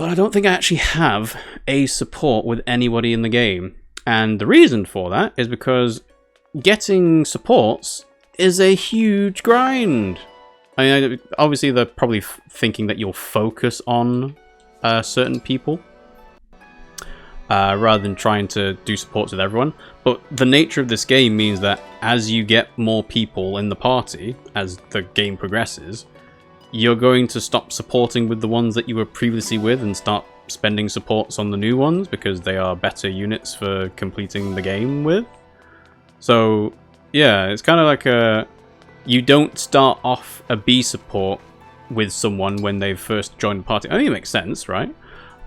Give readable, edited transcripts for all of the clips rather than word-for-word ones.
But I don't think I actually have a support with anybody in the game. And the reason for that is because getting supports is a huge grind. I mean, obviously they're probably thinking that you'll focus on certain people rather than trying to do supports with everyone. But the nature of this game means that as you get more people in the party, as the game progresses, you're going to stop supporting with the ones that you were previously with and start spending supports on the new ones because they are better units for completing the game with. So yeah, it's kind of like you don't start off a B support with someone when they've first joined the party. I mean, it makes sense, right?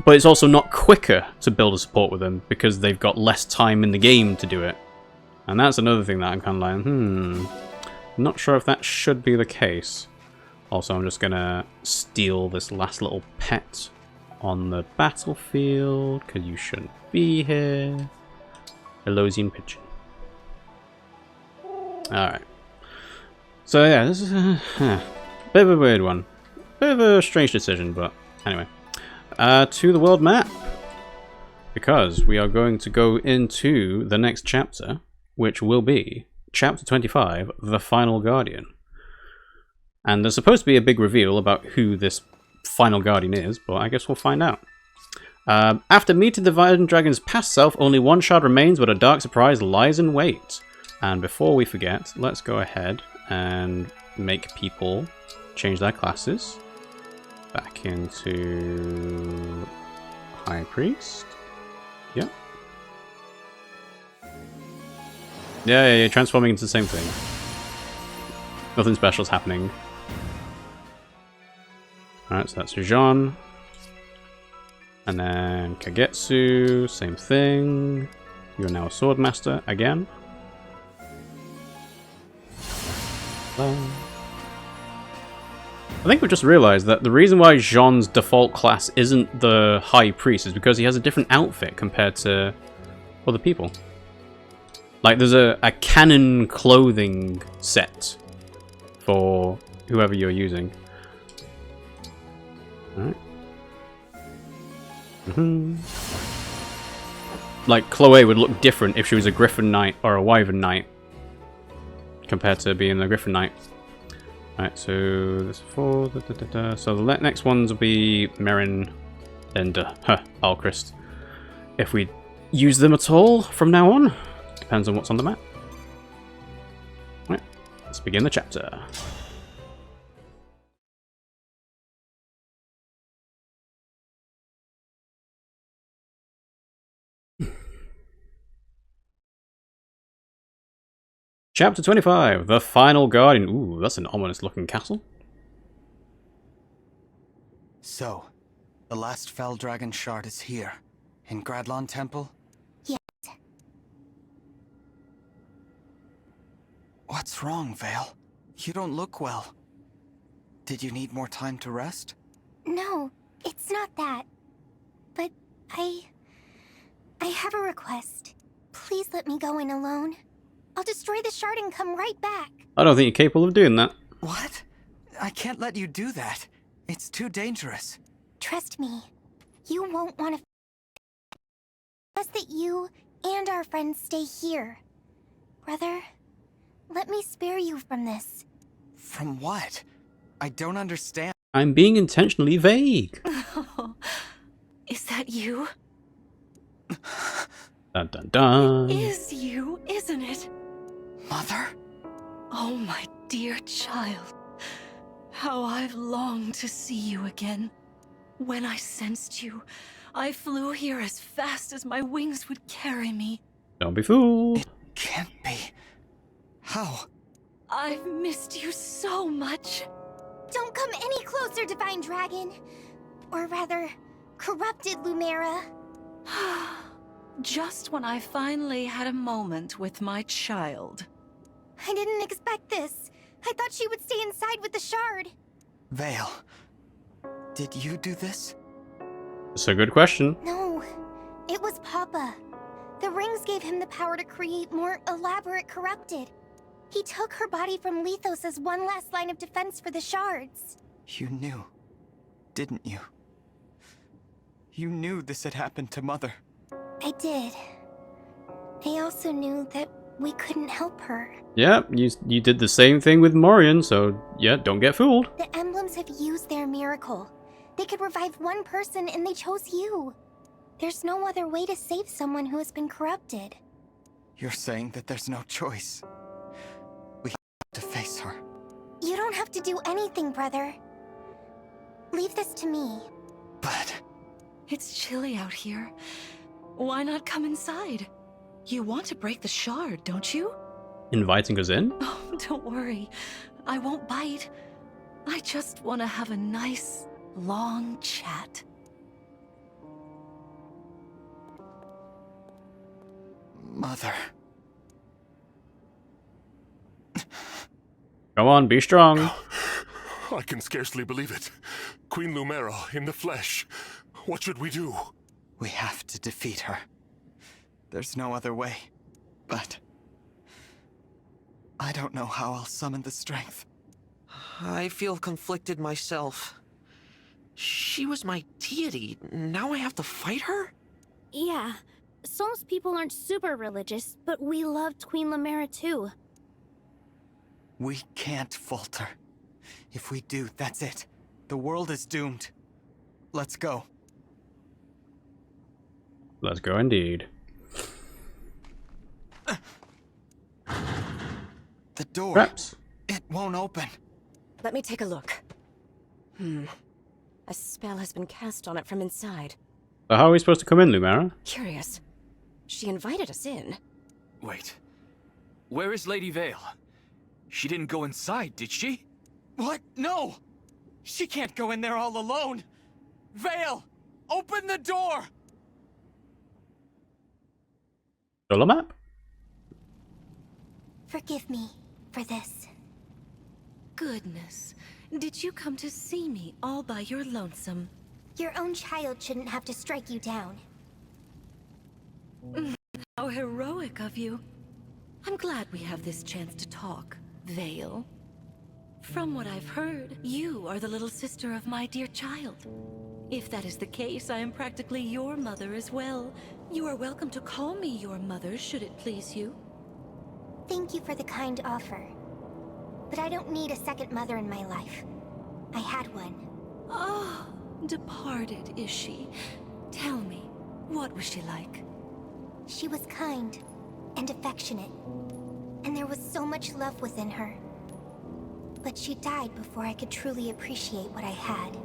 But it's also not quicker to build a support with them because they've got less time in the game to do it. And that's another thing that I'm kind of like, not sure if that should be the case. Also, I'm just going to steal this last little pet on the battlefield because you shouldn't be here. Elosian pigeon. Alright. So yeah, this is a bit of a weird one. Bit of a strange decision, but anyway. To the world map. Because we are going to go into the next chapter, which will be Chapter 25, The Final Guardian. And there's supposed to be a big reveal about who this final guardian is, but I guess we'll find out. After meeting the Fell Dragon's past self, only one shard remains, but a dark surprise lies in wait. And before we forget, let's go ahead and make people change their classes. Back into High Priest. Yep. Yeah, transforming into the same thing. Nothing special's happening. Alright, so that's Jean. And then Kagetsu, same thing. You're now a sword master again. I think we've just realized that the reason why Jean's default class isn't the High Priest is because he has a different outfit compared to other people. Like, there's a canon clothing set for whoever you're using. Alright. Like, Chloe would look different if she was a Griffin Knight or a Wyvern Knight compared to being a Griffin Knight. Alright, so there's 4. So the next ones will be Merrin and Alchrist. If we use them at all from now on, depends on what's on the map. Alright, let's begin the chapter. Chapter 25, The Final Guardian. Ooh, that's an ominous looking castle. So, the last Fell Dragon shard is here, in Gradlon Temple? Yes. What's wrong, Vale? You don't look well. Did you need more time to rest? No, it's not that. But I have a request. Please let me go in alone. I'll destroy the shard and come right back. I don't think you're capable of doing that. What? I can't let you do that. It's too dangerous. Trust me, you won't want to. Just that you and our friends stay here. Brother, let me spare you from this. From what? I don't understand. I'm being intentionally vague. Is that you? Dun dun dun. It is you, isn't it? Mother? Oh, my dear child. How I've longed to see you again. When I sensed you, I flew here as fast as my wings would carry me. Don't be fooled. It can't be. How? I've missed you so much. Don't come any closer, Divine Dragon. Or rather, corrupted Lumera. Just when I finally had a moment with my child. I didn't expect this. I thought she would stay inside with the shard. Vale, did you do this? That's a good question. No, it was Papa. The rings gave him the power to create more elaborate corrupted. He took her body from Lethos as one last line of defense for the shards. You knew, didn't you? You knew this had happened to Mother. I did. I also knew that we couldn't help her. Yeah, you did the same thing with Morian, so yeah, don't get fooled. The emblems have used their miracle. They could revive one person and they chose you. There's no other way to save someone who has been corrupted. You're saying that there's no choice. We have to face her. You don't have to do anything, brother. Leave this to me. But... It's chilly out here. Why not come inside? You want to break the shard, don't you? Inviting us in? Oh, don't worry. I won't bite. I just want to have a nice, long chat. Mother... Come on, be strong. I can scarcely believe it. Queen Lumera in the flesh. What should we do? We have to defeat her. There's no other way. But... I don't know how I'll summon the strength. I feel conflicted myself. She was my deity. Now I have to fight her? Yeah. Sol's people aren't super religious, but we loved Queen Lumera too. We can't falter. If we do, that's it. The world is doomed. Let's go. Let's go indeed. The door. Perhaps. It won't open. Let me take a look. A spell has been cast on it from inside. So how are we supposed to come in, Lumera? Curious. She invited us in. Wait. Where is Lady Vale? She didn't go inside, did she? What? No! She can't go in there all alone! Vale! Open the door! Dollar map? Forgive me for this. Goodness. Did you come to see me all by your lonesome? Your own child shouldn't have to strike you down. How heroic of you. I'm glad we have this chance to talk, Vale. From what I've heard, you are the little sister of my dear child. If that is the case, I am practically your mother as well. You are welcome to call me your mother, should it please you. Thank you for the kind offer. But I don't need a second mother in my life. I had one. Oh, departed is she? Tell me, what was she like? She was kind and affectionate, and there was so much love within her. But she died before I could truly appreciate what I had.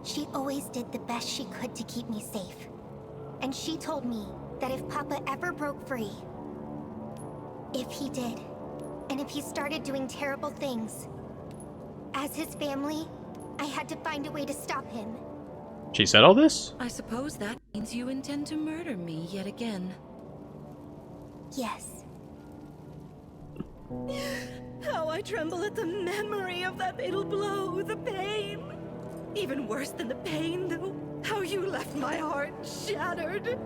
She always did the best she could to keep me safe. And she told me that if Papa ever broke free, if he did, and if he started doing terrible things, as his family, I had to find a way to stop him. She said all this? I suppose that means you intend to murder me yet again. Yes. How I tremble at the memory of that fatal blow, the pain. Even worse than the pain, though, how you left my heart shattered.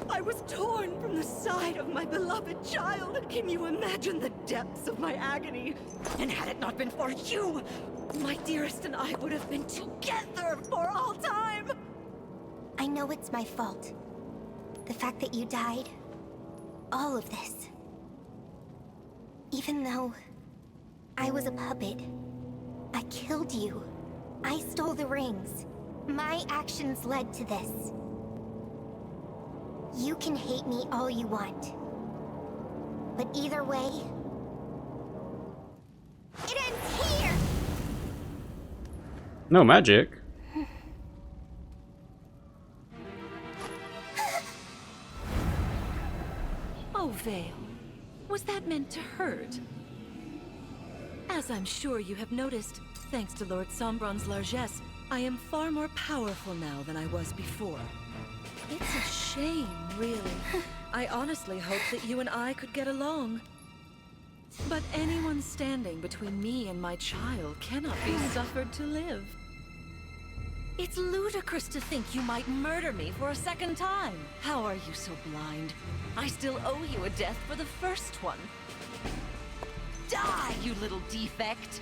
I was torn from the side of my beloved child. Can you imagine the depths of my agony? And had it not been for you, my dearest and I would have been together for all time. I know it's my fault. The fact that you died, all of this. Even though I was a puppet, I killed you. I stole the rings. My actions led to this. You can hate me all you want. But either way, it ends here! No magic. Oh, Vale. Was that meant to hurt? As I'm sure you have noticed, thanks to Lord Sombron's largesse, I am far more powerful now than I was before. It's a shame, really. I honestly hoped that you and I could get along. But anyone standing between me and my child cannot be suffered to live. It's ludicrous to think you might murder me for a second time. How are you so blind? I still owe you a death for the first one. Die, you little defect!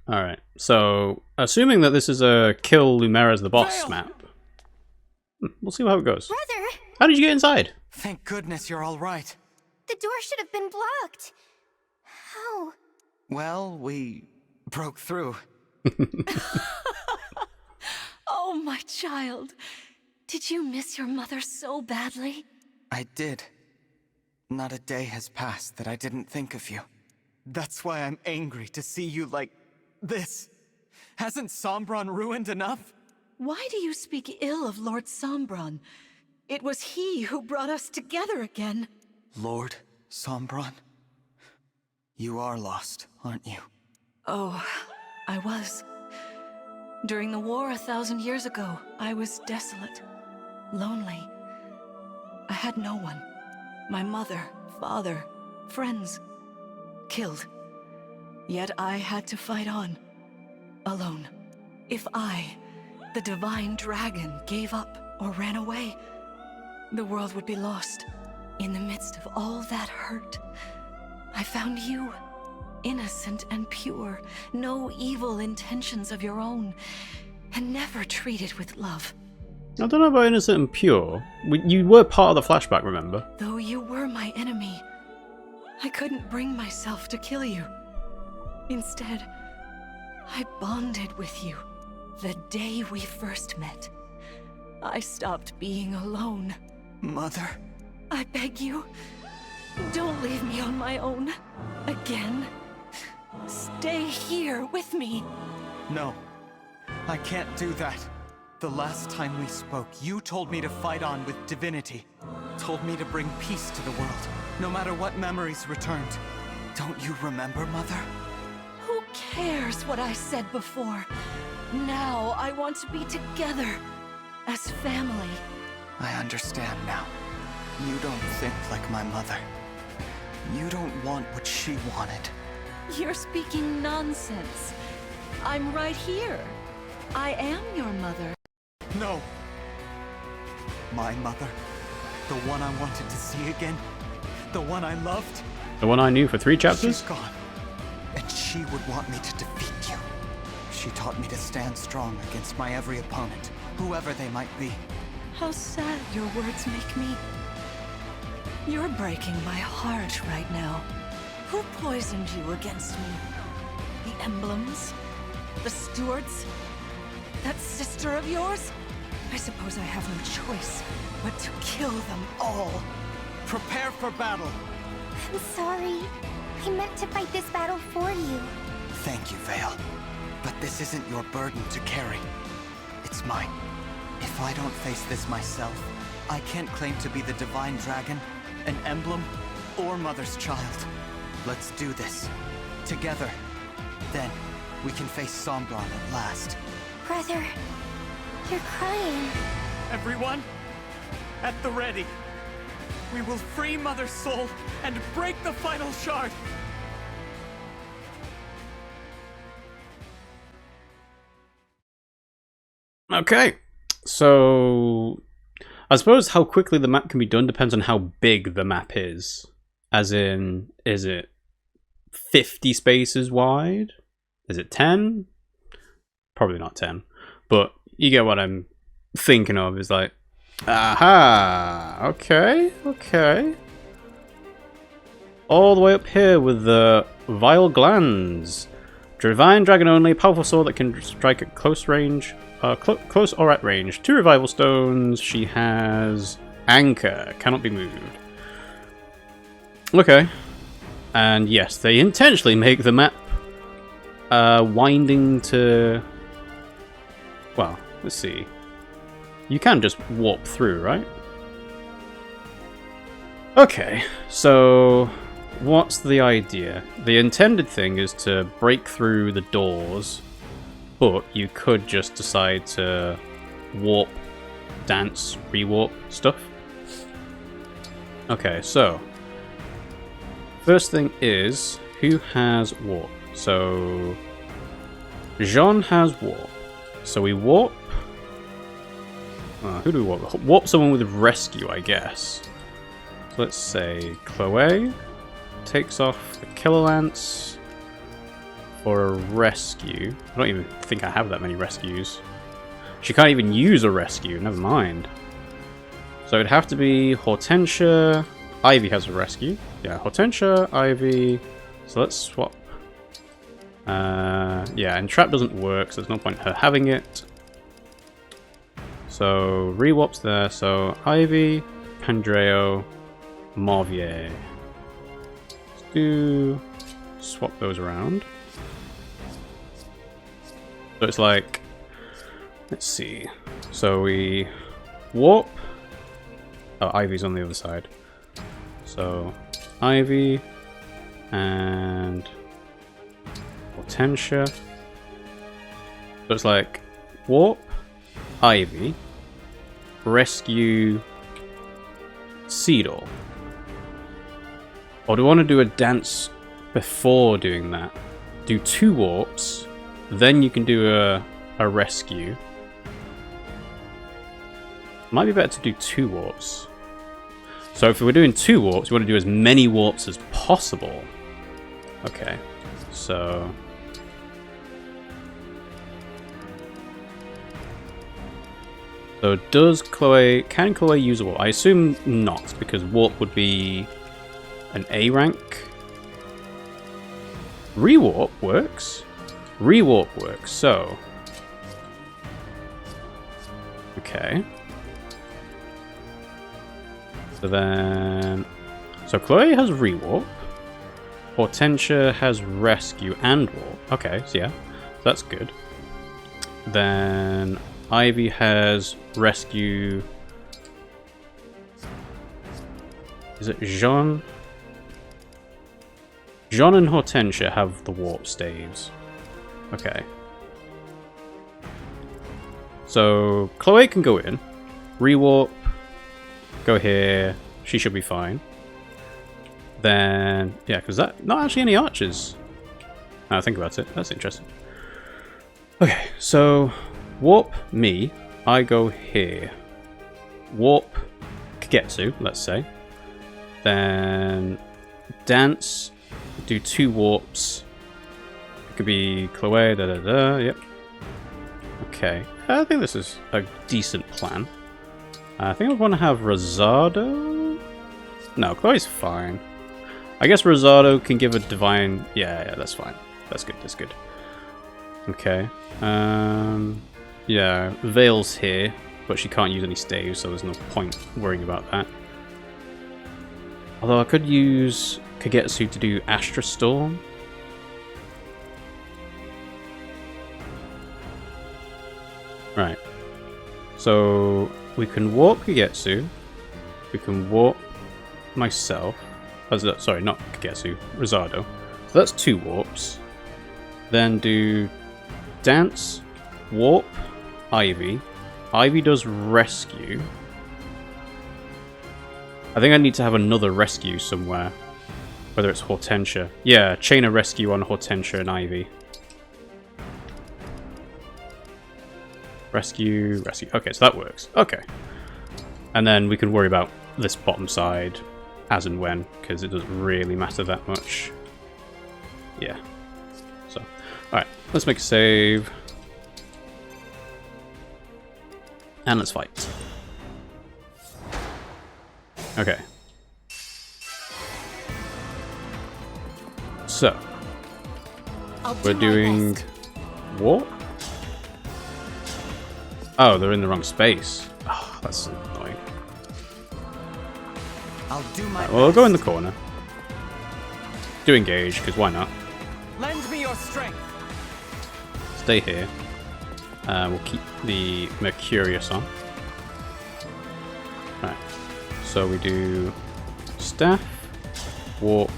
Alright, so assuming that this is a kill Lumera as the boss Veil! map, we'll see how it goes. Brother! How did you get inside? Thank goodness you're all right. The door should have been blocked. How? Well, we broke through. Oh, my child. Did you miss your mother so badly? I did. Not a day has passed that I didn't think of you. That's why I'm angry to see you like this. Hasn't Sombron ruined enough? Why do you speak ill of Lord Sombron? It was he who brought us together again. Lord Sombron? You are lost, aren't you? Oh, I was. During the war 1,000 years ago, I was desolate, lonely. I had no one. My mother, father, friends, killed. Yet I had to fight on, alone. If I, the divine dragon, gave up or ran away, the world would be lost. In the midst of all that hurt, I found you. Innocent and pure, no evil intentions of your own, and never treated with love. I don't know about innocent and pure. You were part of the flashback, remember? Though you were my enemy, I couldn't bring myself to kill you. Instead, I bonded with you. The day we first met, I stopped being alone. Mother? I beg you, don't leave me on my own again. Stay here with me. No, I can't do that. The last time we spoke, you told me to fight on with divinity. Told me to bring peace to the world, no matter what memories returned. Don't you remember, Mother? Who cares what I said before? Now I want to be together, as family. I understand now. You don't think like my mother. You don't want what she wanted. You're speaking nonsense. I'm right here. I am your mother. No. My mother. The one I wanted to see again. The one I loved. The one I knew for 3 She's chapters? gone. And she would want me to defeat you. She taught me to stand strong against my every opponent, whoever they might be. How sad your words make me. You're breaking my heart right now. Who poisoned you against me? The emblems? The stewards? That sister of yours? I suppose I have no choice but to kill them all. Prepare for battle. I'm sorry. I meant to fight this battle for you. Thank you, Veil. But this isn't your burden to carry. It's mine. If I don't face this myself, I can't claim to be the divine dragon, an emblem, or Mother's child. Let's do this. Together. Then, we can face Sombron at last. Brother, you're crying. Everyone, at the ready. We will free Mother's soul and break the final shard. Okay, so I suppose how quickly the map can be done depends on how big the map is. As in, is it 50 spaces wide? Is it 10? Probably not 10, but you get what I'm thinking of. Is like, aha, okay. All the way up here with the vile glands. Divine dragon only, powerful sword that can strike at close range. Close or at range. 2 revival stones. She has anchor, cannot be moved. Okay. And yes, they intentionally make the map winding to... Well, let's see. You can just warp through, right? Okay, so what's the idea? The intended thing is to break through the doors, but you could just decide to warp, dance, rewarp stuff. Okay, so first thing is, who has warp? So Jean has warp. So we warp. Who do we warp? Warp someone with rescue, I guess. So let's say Chloe takes off the Killer Lance. or a rescue. I don't even think I have that many rescues. She can't even use a rescue, never mind. So it'd have to be Hortensia. Ivy has a rescue. Yeah, Hortensia, Ivy. So let's swap. Yeah, and trap doesn't work, so there's no point in her having it. So re-warps there. So Ivy, Pandreo, Morvier. Let's do swap those around. So it's like, let's see. So we warp. Oh, Ivy's on the other side. So Ivy and Hortensia. So it's like warp, Ivy, rescue, Seedle. Or do I want to do a dance before doing that? Do 2 warps, then you can do a rescue. Might be better to do 2 warps. So if we're doing 2 warps, we want to do as many warps as possible. Okay, so does Chloe, can Chloe use a warp? I assume not, because warp would be an A rank. Rewarp works. Rewarp works, so okay. So Chloe has rewarp. Hortensia has rescue and warp. Okay, so yeah, that's good. Then Ivy has rescue. Is it Jean? Jean and Hortensia have the warp staves. Okay. So Chloe can go in, rewarp, go here. She should be fine. Then yeah, because that not actually any archers. Now I think about it. That's interesting. Okay, so warp me. I go here. Warp Kagetsu, let's say. Then dance. Do 2 warps. It could be Chloe, yep. Okay, I think this is a decent plan. I think I want to have Rosado. No, Chloe's fine. I guess Rosado can give a divine. Yeah, that's fine. That's good. That's good. Okay. Yeah, Veil's here, but she can't use any staves, so there's no point worrying about that. Although I could use Kagetsu to do Astra Storm. Right. So we can warp Kagetsu. We can warp myself. Sorry, not Kagetsu. Rosado. So that's 2 warps. Then do dance, warp, Ivy. Ivy does rescue. I think I need to have another rescue somewhere. Whether it's Hortensia. Yeah, chain a rescue on Hortensia and Ivy. Rescue, rescue. Okay, so that works. Okay. And then we can worry about this bottom side as and when, because it doesn't really matter that much. Yeah. So, alright, let's make a save. And let's fight. Okay. So, we're doing warp. Oh, they're in the wrong space. Oh, that's annoying. I'll do my Right, well, we'll go in the corner. Do engage, because why not? Lend me your strength. Stay here. We'll keep the Mercurius on. Right. So we do staff, warp,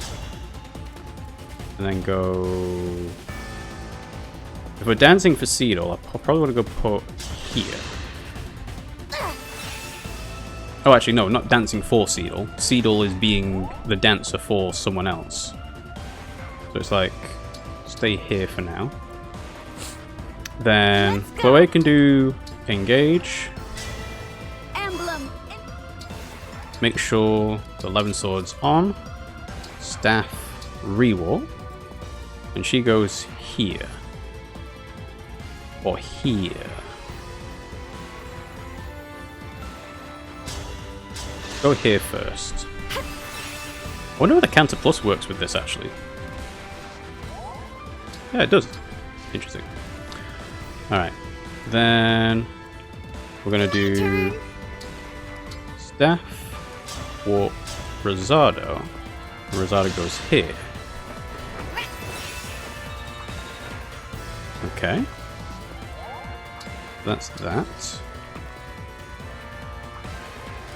and then go. If we're dancing for Seedle, I'll probably want to go put here. Oh, actually, no, not dancing for Seedle. Seedle is being the dancer for someone else. So it's like, stay here for now. Then Chloe can do engage. Emblem. Make sure the 11 swords on. Staff rewarp. And she goes here. Or here. Go here first. I wonder if the counter plus works with this actually. Yeah, it does. Interesting. Alright. Then we're gonna do staff, warp, Rosado. Rosado goes here. Okay. That's that.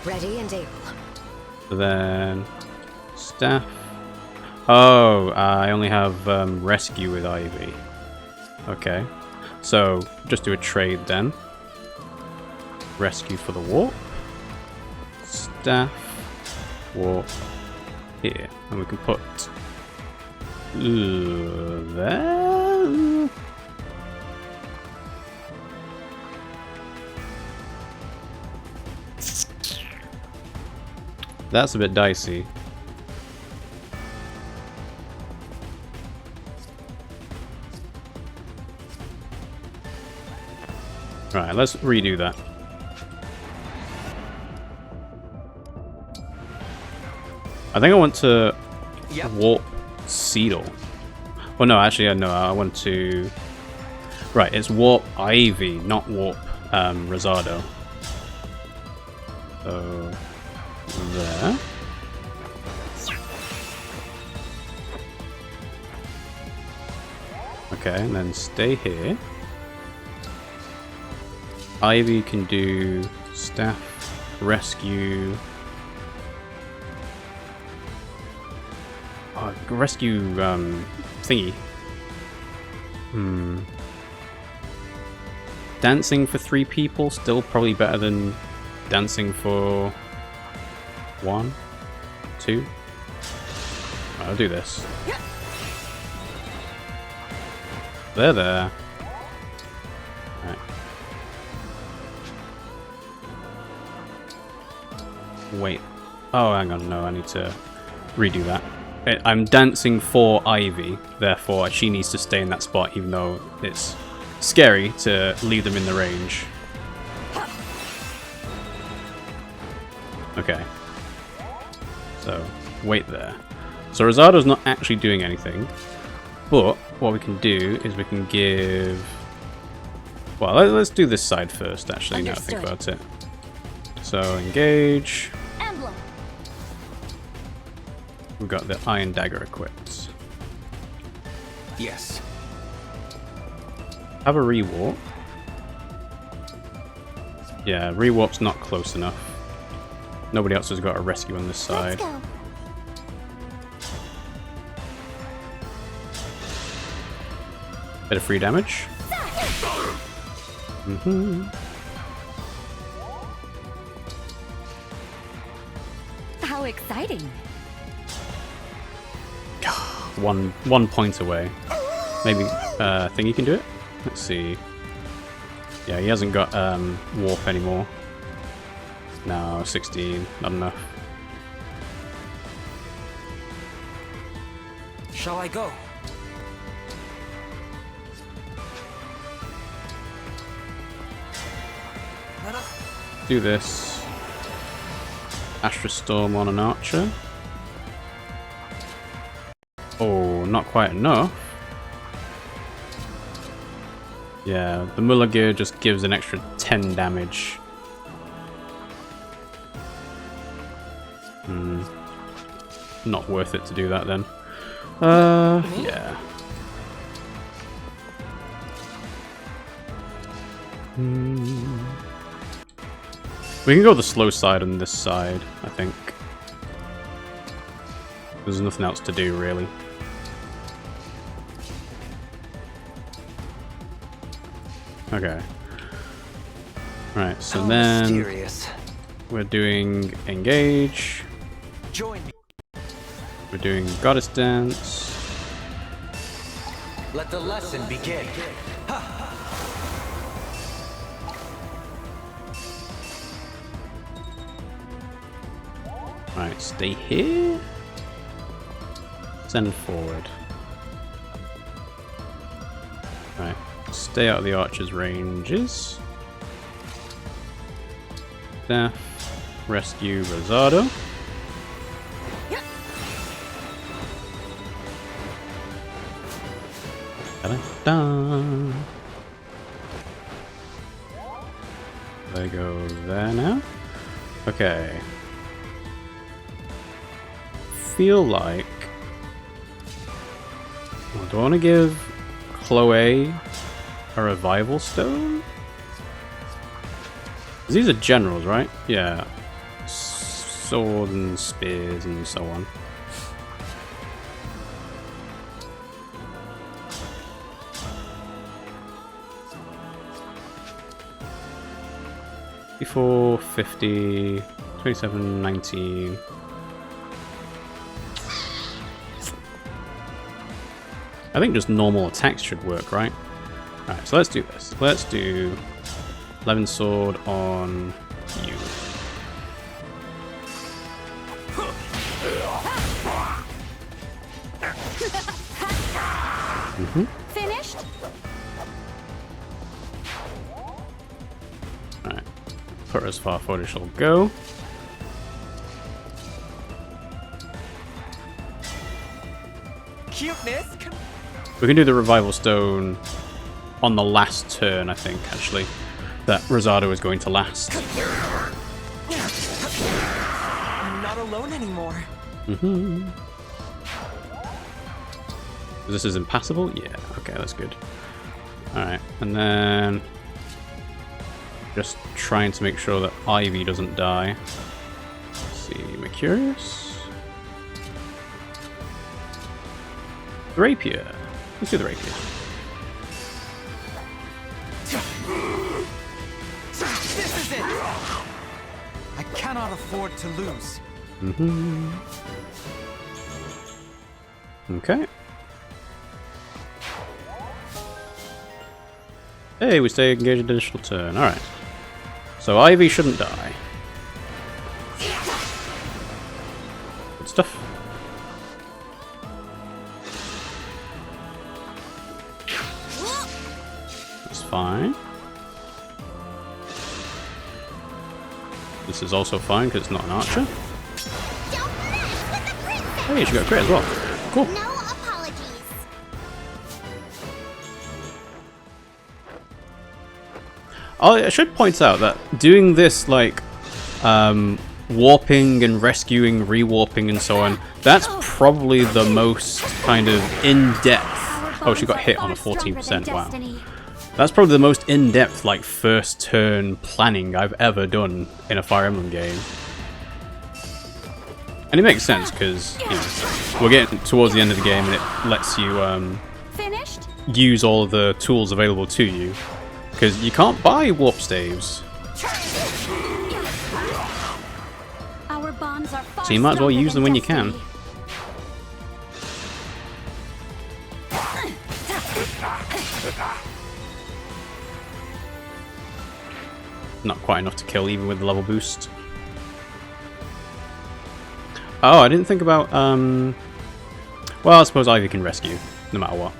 Ready and able. Then staff. Oh, I only have rescue with Ivy. Okay. So just do a trade then. Rescue for the warp. Staff. Warp. Here. And we can put there. That's a bit dicey. Right, let's redo that. I think I want to warp Seedle. Well, no, actually, no, I want to... Right, it's warp Ivy, not warp Rosado. So... there. Okay, and then stay here. Ivy can do staff, rescue. Oh, rescue thingy. Dancing for 3 people, still probably better than dancing for 1, 2. I'll do this. There. Right. Wait. Oh, hang on. No, I need to redo that. I'm dancing for Ivy, therefore she needs to stay in that spot, even though it's scary to leave them in the range. Okay. So, wait there. So Rosado's not actually doing anything, but what we can do is we can give... Well, let's do this side first, actually, now I think about it. So, engage. Emblem. We've got the Iron Dagger equipped. Yes. Have a rewarp. Yeah, rewarp's not close enough. Nobody else has got a rescue on this side. Let's go. Bit of free damage. How exciting. One point away. Maybe Thingy can do it? Let's see. Yeah, he hasn't got warp anymore. No, 16, not enough. Shall I go? Do this. Astra Storm on an archer. Oh, not quite enough. Yeah, the Muller gear just gives an extra 10 damage. Not worth it to do that then. Yeah. We can go the slow side on this side, I think. There's nothing else to do, really. Okay. Right, so then mysterious. We're doing engage. Join me. We're doing goddess dance. Let the lesson begin. Right, stay here. Send forward. Stay out of the archer's ranges. Death. Rescue Rosado. Da-da-da. They go there now. Okay. Feel like... Well, do I want to give Chloe a revival stone? 'Cause these are generals, right? Yeah. Sword and spears and so on. Before 50, 27, 19. I think just normal attacks should work, right? Alright, so let's do this. Let's do 11 sword on you. Finished? Alright. Put her as far forward as she'll go. Cuteness. We can do the revival stone on the last turn, I think, actually. That Rosado is going to last. I'm not alone anymore. This is impassable? Yeah, okay, that's good. Alright, and then just trying to make sure that Ivy doesn't die. Let's see, Mercurius. The rapier. Let's do the rapier. This is it! I cannot afford to lose. Okay. Hey, we stay engaged an additional turn. Alright. So Ivy shouldn't die. Good stuff. That's fine. This is also fine because it's not an archer. Hey, she got a crit as well. Cool. No apologies. I should point out that doing this, like, warping and rescuing, rewarping and so on, that's probably the most kind of in-depth... Oh, she got hit on a 14%, wow. That's probably the most in-depth, like, first turn planning I've ever done in a Fire Emblem game. And it makes sense, because, you know, we're getting towards the end of the game and it lets you Finished? use all of the tools available to you. Because you can't buy warp staves. Our bonds are far So you might as well stronger use them than when you can. destiny. Not quite enough to kill even with the level boost. Oh, I didn't think about, well, I suppose Ivy can rescue, no matter what.